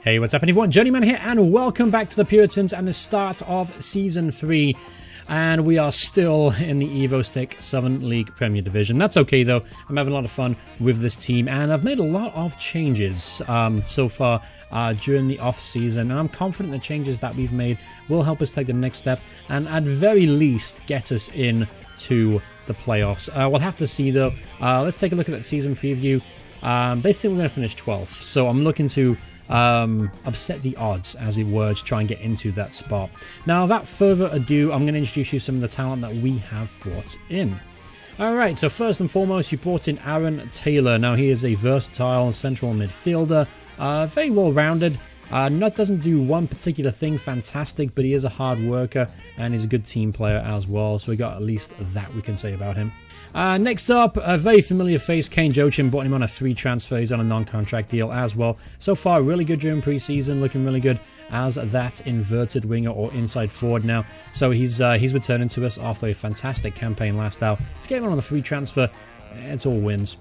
Hey, what's up everyone? Journeyman here, and welcome back to the Puritans and the start of Season 3. And we are still in the Evo-Stik Southern League Premier Division. That's okay though, I'm having a lot of fun with this team, and I've made a lot of changes so far during the off-season, and I'm confident the changes that we've made will help us take the next step, and at very least get us into the playoffs. We'll have to see though. Let's take a look at that season preview. They think we're going to finish 12th, so I'm looking to upset the odds, as it were, to try and get into that spot. Now, without further ado, I'm going to introduce you some of the talent that we have brought in. Alright, so first and foremost, you brought in Aaron Taylor. Now, he is a versatile central midfielder, very well-rounded. Doesn't do one particular thing fantastic, but he is a hard worker and he's a good team player as well, so we got at least that we can say about him. Next up, a very familiar face, Kane Joachim, brought him on a free transfer. He's on a non-contract deal as well. So far, really good during preseason, looking really good as that inverted winger or inside forward now. So he's returning to us after a fantastic campaign last out. Let's get him on a free transfer. It's all wins.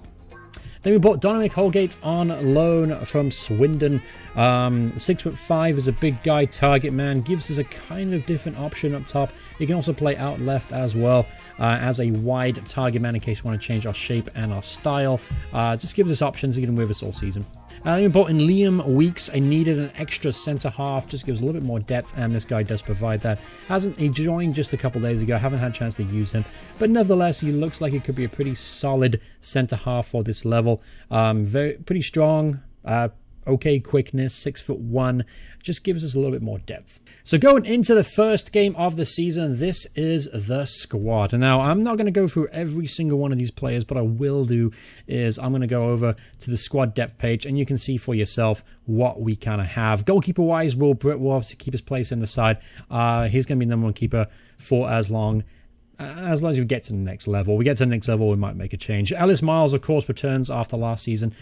Then we bought Dominic Holgate on loan from Swindon. 6'5", is a big guy, target man, gives us a kind of different option up top. He can also play out left as well as a wide target man in case we want to change our shape and our style. Just gives us options. He can with us all season. Then we bought in Liam Weeks. I needed an extra centre half, just gives a little bit more depth, and this guy does provide that. He joined just a couple days ago. I haven't had a chance to use him, but nevertheless, he looks like he could be a pretty solid centre half for this level. Pretty strong. Okay quickness, 6'1", just gives us a little bit more depth. So going into the first game of the season, this is the squad. Now, I'm not going to go through every single one of these players, but I will do is I'm going to go over to the squad depth page, and you can see for yourself what we kind of have. Goalkeeper-wise, Will Britt will obviously keep his place in the side. He's going to be number one keeper for as long as we get to the next level. We get to the next level, we might make a change. Ellis Miles, of course, returns after last season.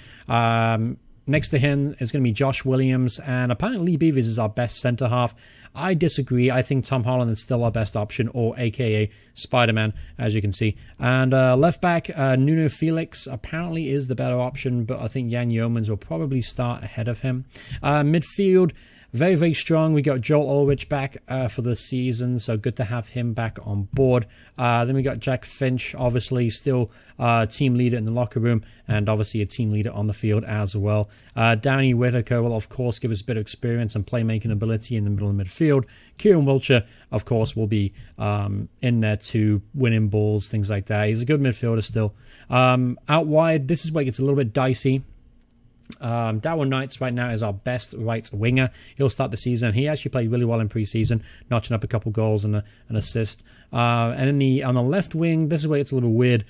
Next to him is going to be Josh Williams, and apparently Lee Beavers is our best centre-half. I disagree. I think Tom Holland is still our best option, or aka Spider-Man, as you can see. And left-back, Nuno Felix apparently is the better option, but I think Jan Yeomans will probably start ahead of him. Midfield, very, very strong. We got Joel Ulrich back for the season, so good to have him back on board. Then we got Jack Finch, obviously still team leader in the locker room, and obviously a team leader on the field as well. Danny Whitaker will, of course, give us a bit of experience and playmaking ability in the middle of the midfield. Kieran Wiltshire, of course, will be in there too, winning balls, things like that. He's a good midfielder still. Out wide, this is where it gets a little bit dicey. Darwin Knights right now is our best right winger. He'll start the season. He actually played really well in preseason, notching up a couple goals and an assist. And on the left wing, this is where it's a little weird.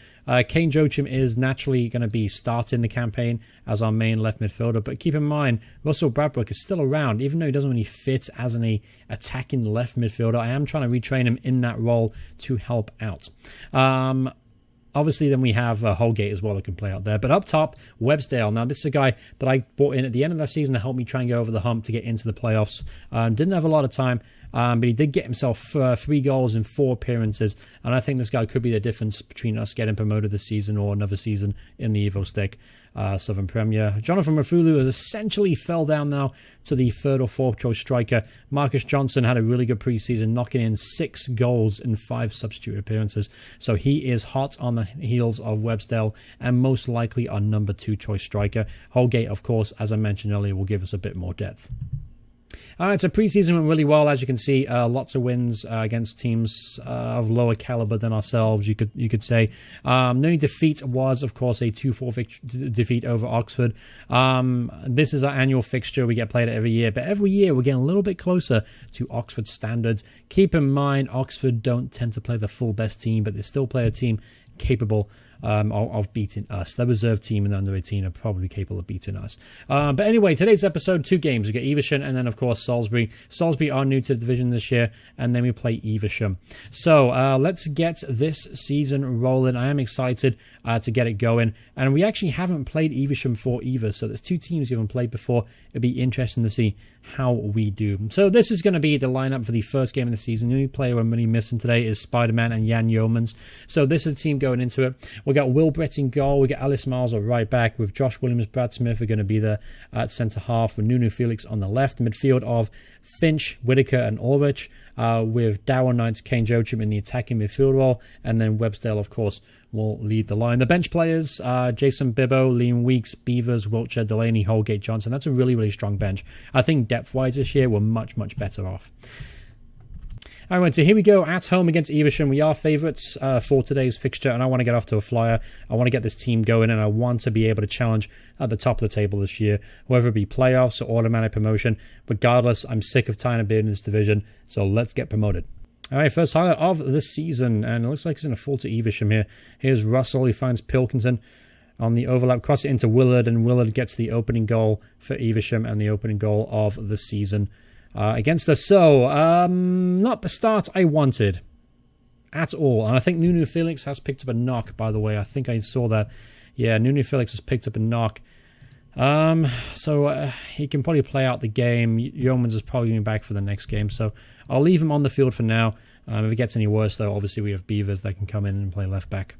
Kane Joachim is naturally going to be starting the campaign as our main left midfielder, but keep in mind, Russell Bradbrook is still around, even though he doesn't really fit as an attacking left midfielder. I am trying to retrain him in that role to help out. Obviously, then we have Holgate as well that can play out there. But up top, Websdale. Now, this is a guy that I brought in at the end of the season to help me try and go over the hump to get into the playoffs. Didn't have a lot of time, but he did get himself 3 goals in 4 appearances. And I think this guy could be the difference between us getting promoted this season or another season in the Evo-Stik Southern Premier. Jonathan Rafulu has essentially fell down now to the 3rd or 4th choice striker. Marcus Johnson had a really good preseason, knocking in 6 goals in 5 substitute appearances. So he is hot on the heels of Websdale and most likely our number 2 choice striker. Holgate, of course, as I mentioned earlier, will give us a bit more depth. So preseason went really well, as you can see. Lots of wins against teams of lower caliber than ourselves, you could say. The only defeat was, of course, a 2-4 defeat over Oxford. This is our annual fixture. We get played it every year, but every year we're getting a little bit closer to Oxford standards. Keep in mind, Oxford don't tend to play the full best team, but they still play a team capable of beating us. The reserve team and the under 18 are probably capable of beating us. But anyway, today's episode, 2 games. We got Evasham and then, of course, Salisbury. Salisbury are new to the division this year, and then we play Evasham. So let's get this season rolling. I am excited to get it going. And we actually haven't played Evasham for either, so there's 2 teams we haven't played before. It'd be interesting to see how we do. So this is going to be the lineup for the first game of the season. The only player I'm really missing today is Spider-Man and Jan Yeomans. So this is the team going going into it. We got Will Brett in goal. We got Alice Miles at right back with Josh Williams, Brad Smith are going to be there at centre half with Nuno Felix on the left. Midfield of Finch, Whitaker and Ulrich with Darwin Knights, Kane Joachim in the attacking midfield role. And then Websdale, of course, will lead the line. The bench players, Jason Bibbo, Liam Weeks, Beavers, Wiltshire, Delaney, Holgate, Johnson. That's a really, really strong bench. I think depth-wise this year, we're much, much better off. All right, so here we go at home against Evasham. We are favourites for today's fixture, and I want to get off to a flyer. I want to get this team going, and I want to be able to challenge at the top of the table this year, whether it be playoffs or automatic promotion. Regardless, I'm sick of tying a being in this division, so let's get promoted. All right, first highlight of the season, and it looks like it's in a full to Evasham here. Here's Russell. He finds Pilkington on the overlap, cross it into Willard, and Willard gets the opening goal for Evasham and the opening goal of the season against us. So, not the start I wanted at all. And I think Nuno Felix has picked up a knock, by the way. I think I saw that. Yeah, Nuno Felix has picked up a knock. So he can probably play out the game. Yeomans is probably going back for the next game. So I'll leave him on the field for now. If it gets any worse, though, obviously we have Beavers that can come in and play left back.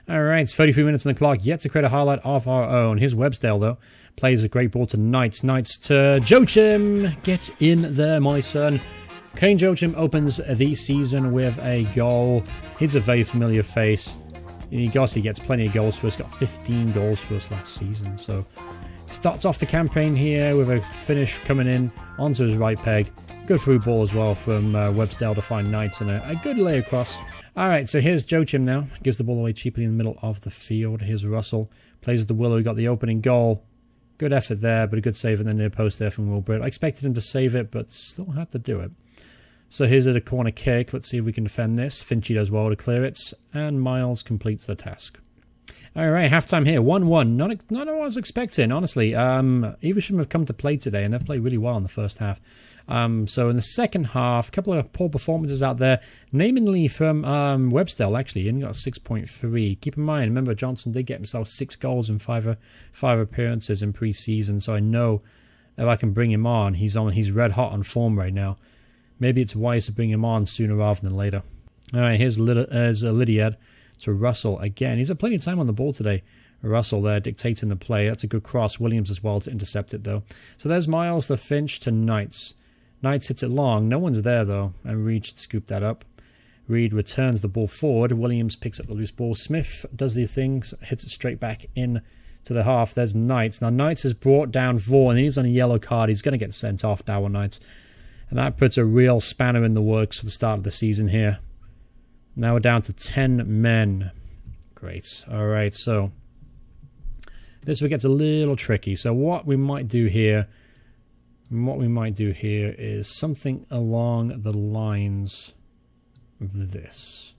All right, it's 33 minutes on the clock. Yet to create a highlight of our own. Here's Websdale, though. Plays a great ball to Knights. Knights to Joachim. Get in there, my son. Kane Joachim opens the season with a goal. He's a very familiar face. He gets plenty of goals for us. Got 15 goals for us last season. So starts off the campaign here with a finish coming in onto his right peg. Good through ball as well from Websdale to find Knights and a good lay across. All right, so here's Joachim now. Gives the ball away cheaply in the middle of the field. Here's Russell. Plays with the Willow. He got the opening goal. Good effort there, but a good save in the near post there from Will Britt. I expected him to save it, but still had to do it. So here's a corner kick. Let's see if we can defend this. Finchy does well to clear it, and Miles completes the task. All right, halftime here, 1-1. Not what I was expecting, honestly. Evasham have come to play today, and they've played really well in the first half. So in the second half, a couple of poor performances out there, namely from Websdale, actually. He only got 6.3. Keep in mind, remember, Johnson did get himself 6 goals in five appearances in pre-season, so I know if I can bring him on, he's red hot on form right now. Maybe it's wise to bring him on sooner rather than later. All right, here's Lydiard to Russell again. He's had plenty of time on the ball today. Russell there dictating the play. That's a good cross. Williams as well to intercept it, though. So there's Miles to Finch to Knights. Knights hits it long. No one's there, though, and Reed should scoop that up. Reed returns the ball forward. Williams picks up the loose ball. Smith does the thing, hits it straight back in to the half. There's Knights. Now, Knights has brought down Vaughan, and he's on a yellow card. He's going to get sent off, Darwin Knights. And that puts a real spanner in the works for the start of the season here. Now we're down to 10 men. Great. All right, so this one gets a little tricky. So what we might do here is something along the lines of this.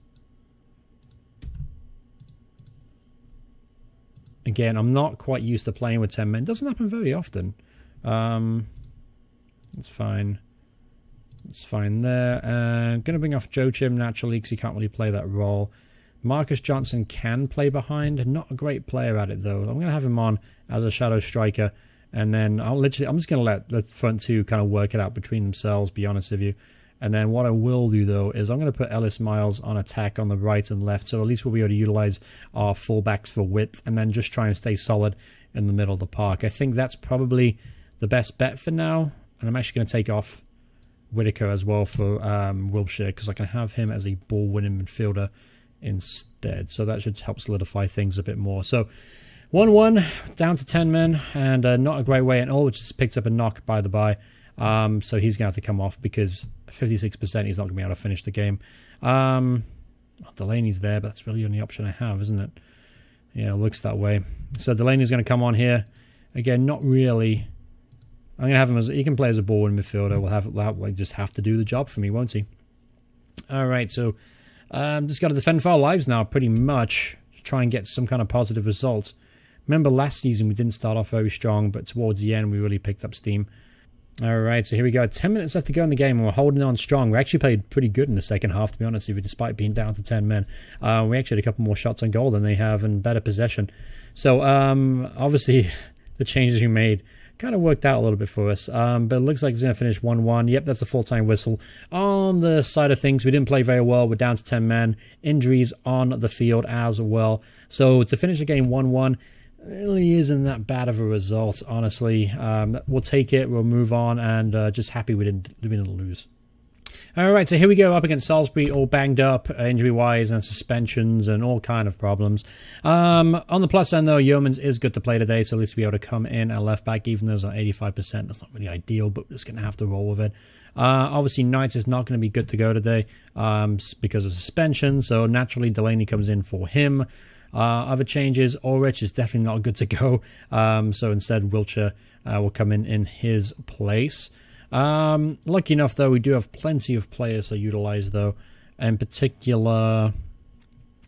Again, I'm not quite used to playing with 10 men. It doesn't happen very often. It's fine. It's fine there. Going to bring off Joachim naturally because he can't really play that role. Marcus Johnson can play behind. Not a great player at it, though. I'm going to have him on as a shadow striker. And then I'm just going to let the front two kind of work it out between themselves, be honest with you. And then what I will do, though, is I'm going to put Ellis Miles on attack on the right and left. So at least we'll be able to utilize our fullbacks for width and then just try and stay solid in the middle of the park. I think that's probably the best bet for now. And I'm actually going to take off Whitaker as well for Wiltshire because I can have him as a ball-winning midfielder instead. So that should help solidify things a bit more. So 1-1, down to 10 men, and not a great way at all, which just picked up a knock by the by. So he's going to have to come off because 56% he's not going to be able to finish the game. Delaney's there, but that's really the only option I have, isn't it? Yeah, it looks that way. So Delaney's going to come on here. Again, not really. I'm going to have him as... He can play as a ball-winning midfielder. We'll just have to do the job for me, won't he? All right, so just got to defend for our lives now, pretty much. Try and get some kind of positive result. Remember last season we didn't start off very strong, but towards the end we really picked up steam. All right, so here we go. 10 minutes left to go in the game, and we're holding on strong. We actually played pretty good in the second half, to be honest with you, despite being down to 10 men. We actually had a couple more shots on goal than they have and better possession. So, obviously, the changes we made kind of worked out a little bit for us. But it looks like it's going to finish 1-1. Yep, that's a full-time whistle. On the side of things, we didn't play very well. We're down to 10 men. Injuries on the field as well. So to finish the game 1-1 really isn't that bad of a result, honestly. We'll take it. We'll move on, and just happy we didn't lose. All right, so here we go up against Salisbury, all banged up, injury-wise, and suspensions and all kind of problems. On the plus end, though, Yeomans is good to play today, so at least we'll be able to come in at left-back, even though it's on 85%. That's not really ideal, but we're just going to have to roll with it. Obviously, Knights is not going to be good to go today because of suspension, so naturally, Delaney comes in for him. Other changes, Ulrich is definitely not good to go, so instead, Wiltshire will come in his place. Lucky enough, though, we do have plenty of players to utilize, though. In particular,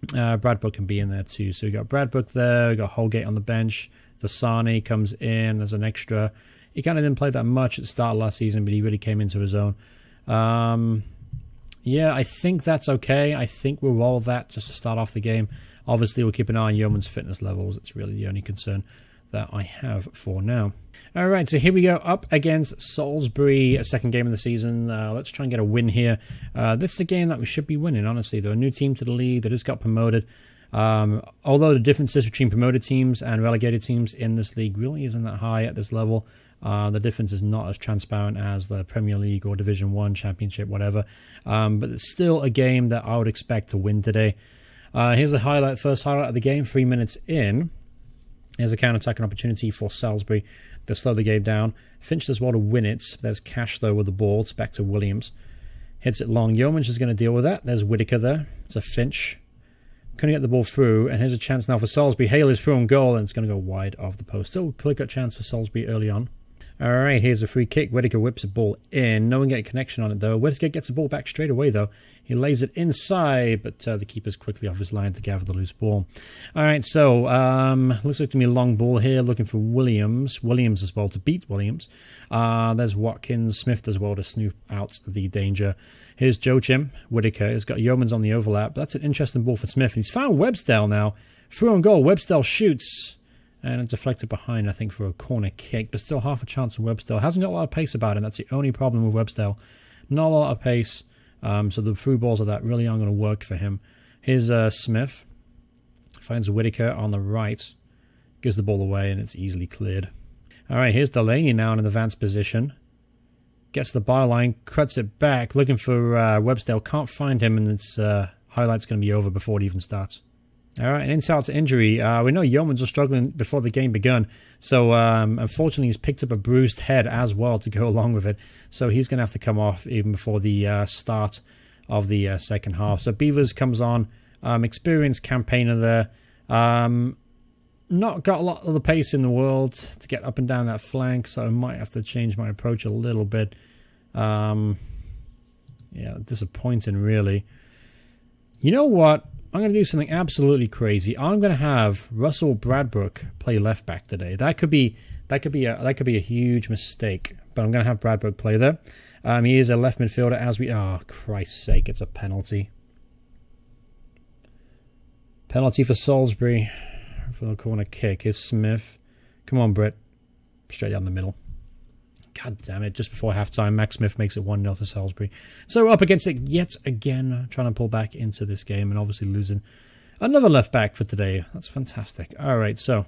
Bradbrook can be in there too. So we got Bradbrook there, we got Holgate on the bench. Dasani comes in as an extra. He kind of didn't play that much at the start of last season, but he really came into his own. Yeah, I think that's okay. I think we'll roll that just to start off the game. Obviously, we'll keep an eye on Yeoman's fitness levels. It's really the only concern that I have for now. All right, so here we go up against Salisbury, a second game of the season. Let's try and get a win here. This is a game that we should be winning, honestly. They're a new team to the league. They just got promoted. Although the differences between promoted teams and relegated teams in this league really isn't that high at this level. The difference is not as transparent as the Premier League or Division 1, Championship, whatever. But it's still a game that I would expect to win today. Here's the highlight, first highlight of the game, 3 minutes in. Here's a counter-attacking opportunity for Salisbury. They'll slow the game down. Finch does well to win it. There's Cash, though, with the ball. It's back to Williams. Hits it long. Yeomans is going to deal with that. There's Whitaker there. It's a Finch. Couldn't get the ball through. And here's a chance now for Salisbury. Hale is through on goal, and it's going to go wide of the post. Still a clear-cut chance for Salisbury early on. All right, here's a free kick. Whitaker whips the ball in. No one getting a connection on it, though. Whitaker gets the ball back straight away, though. He lays it inside, but the keeper's quickly off his line to gather the loose ball. All right, so looks like to me a long ball here, looking for Williams. Williams as well to beat Williams. There's Watkins. Smith as well to snoop out the danger. Here's Joachim. Whitaker has got Yeomans on the overlap. That's an interesting ball for Smith. And he's found Webstell now. Through on goal. Webstell shoots. And it's deflected behind, I think, for a corner kick. But still half a chance for Webstell. Hasn't got a lot of pace about him. That's the only problem with Webstell. Not a lot of pace. So the through balls of that really aren't going to work for him. Here's Smith. Finds Whitaker on the right. Gives the ball away, and it's easily cleared. All right, here's Delaney now in an advanced position. Gets the byline, cuts it back. Looking for Webstell. Can't find him, and its highlight's going to be over before it even starts. All right, an insult to injury. We know Yeomans were struggling before the game begun. So, unfortunately, he's picked up a bruised head as well to go along with it. So, he's going to have to come off even before the start of the second half. So, Beavers comes on. Experienced campaigner there. Not got a lot of the pace in the world to get up and down that flank. So, I might have to change my approach a little bit. Yeah, disappointing, really. You know what? I'm going to do something absolutely crazy. I'm going to have Russell Bradbrook play left back today. That could be a huge mistake, but I'm going to have Bradbrook play there. He is a left midfielder as we. Oh, Christ's sake! It's a penalty. Penalty for Salisbury for the corner kick. Here's Smith. Come on, Britt. Straight down the middle. God damn it, just before halftime, Max Smith makes it 1-0 to Salisbury. So up against it yet again, trying to pull back into this game and obviously losing another left back for today. That's fantastic. All right, so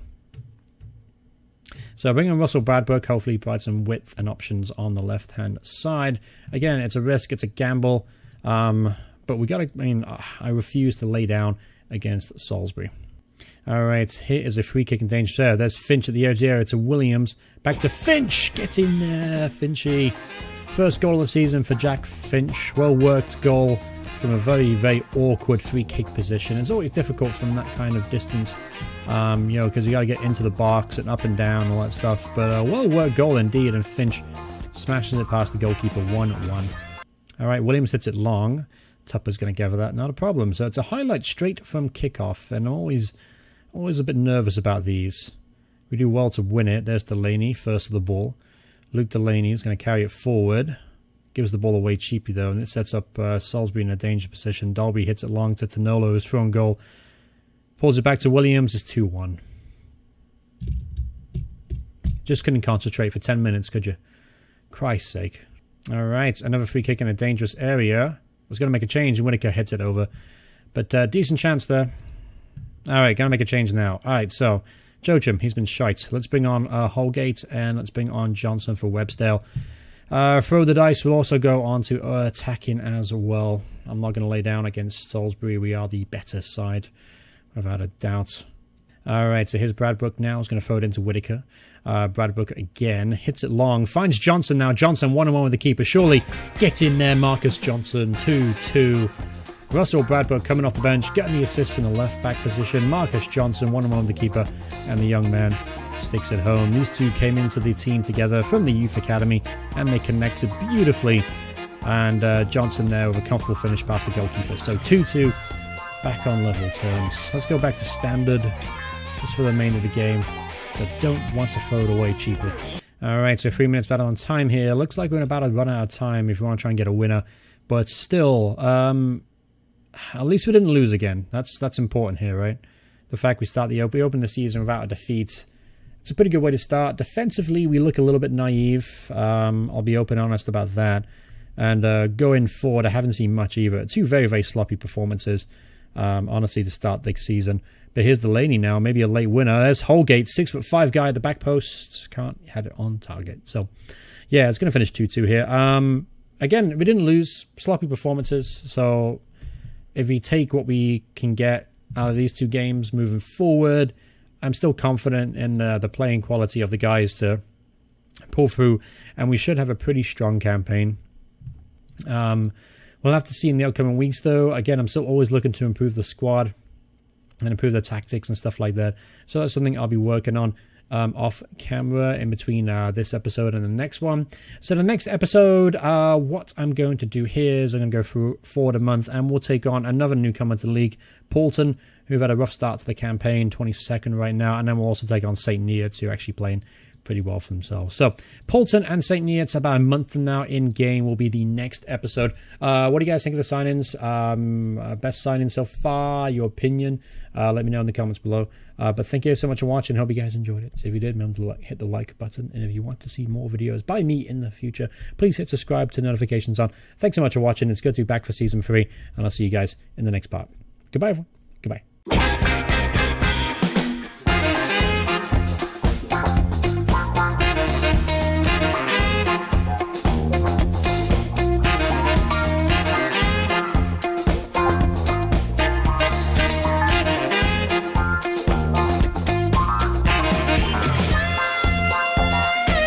bringing in Russell Bradbrook, hopefully provide some width and options on the left-hand side. Again, it's a risk, it's a gamble, but we got to, I refuse to lay down against Salisbury. All right, here is a free kick in danger there. There's Finch at the edge area to Williams. Back to Finch. Get in there, Finchy. First goal of the season for Jack Finch. Well-worked goal from a very, very awkward free kick position. It's always difficult from that kind of distance, because you got to get into the box and up and down and all that stuff. But a well-worked goal indeed, and Finch smashes it past the goalkeeper 1-1. All right, Williams hits it long. Tupper's going to gather that. Not a problem. So it's a highlight straight from kickoff, and I'm always a bit nervous about these. We do well to win it. There's Delaney, first of the ball. Luke Delaney is going to carry it forward. Gives the ball away cheaply, though, and it sets up Salisbury in a dangerous position. Dalby hits it long to Tanolo, who's thrown goal. Pulls it back to Williams. It's 2-1. Just couldn't concentrate for 10 minutes, could you? Christ's sake. All right, another free kick in a dangerous area. Was going to make a change, and Whittaker hits it over. But decent chance there. All right, going to make a change now. All right, so Joachim, he's been shite. Let's bring on Holgate, and let's bring on Johnson for Websdale. Throw the dice will also go on to attacking as well. I'm not going to lay down against Salisbury. We are the better side, without a doubt. All right, so here's Bradbrook now. He's going to throw it into Whittaker. Bradbrook again. Hits it long. Finds Johnson now. Johnson 1-on-1 with the keeper. Surely get in there, Marcus Johnson. 2-2. Russell Bradbrook coming off the bench, getting the assist in the left-back position. Marcus Johnson 1-on-1 with the keeper. And the young man sticks it home. These two came into the team together from the youth academy, and they connected beautifully. And Johnson there with a comfortable finish past the goalkeeper. So 2-2, back on level terms. Let's go back to standard, just for the remainder of the game. So don't want to throw it away cheaply. Alright, so 3 minutes battle on time here. Looks like we're about to run out of time if we want to try and get a winner. But still, at least we didn't lose again. That's important here, right? The fact we open the season without a defeat. It's a pretty good way to start. Defensively, we look a little bit naive. I'll be open and honest about that. And going forward, I haven't seen much either. Two very, very sloppy performances, honestly, to start the season. But here's Delaney now, maybe a late winner. There's Holgate, 6'5" guy at the back post. Can't had it on target. So, yeah, it's going to finish 2-2 here. Again, we didn't lose. Sloppy performances. So, if we take what we can get out of these two games moving forward, I'm still confident in the playing quality of the guys to pull through. And we should have a pretty strong campaign. We'll have to see in the upcoming weeks, though. Again, I'm still always looking to improve the squad and improve their tactics and stuff like that. So that's something I'll be working on off camera in between this episode and the next one. So the next episode, what I'm going to do here is I'm going to go through forward a month, and we'll take on another newcomer to the league, Paulton, who've had a rough start to the campaign, 22nd right now, and then we'll also take on St. Neots, who are actually playing pretty well for themselves. So Paulton and St. Neots, about a month from now in game, will be the next episode. What do you guys think of the signings? Best signing so far, your opinion? Let me know in the comments below. But thank you so much for watching. Hope you guys enjoyed it. So if you did, remember to hit the like button. And if you want to see more videos by me in the future, please hit subscribe to notifications on. Thanks so much for watching. It's good to be back for Season 3. And I'll see you guys in the next part. Goodbye, everyone. Goodbye.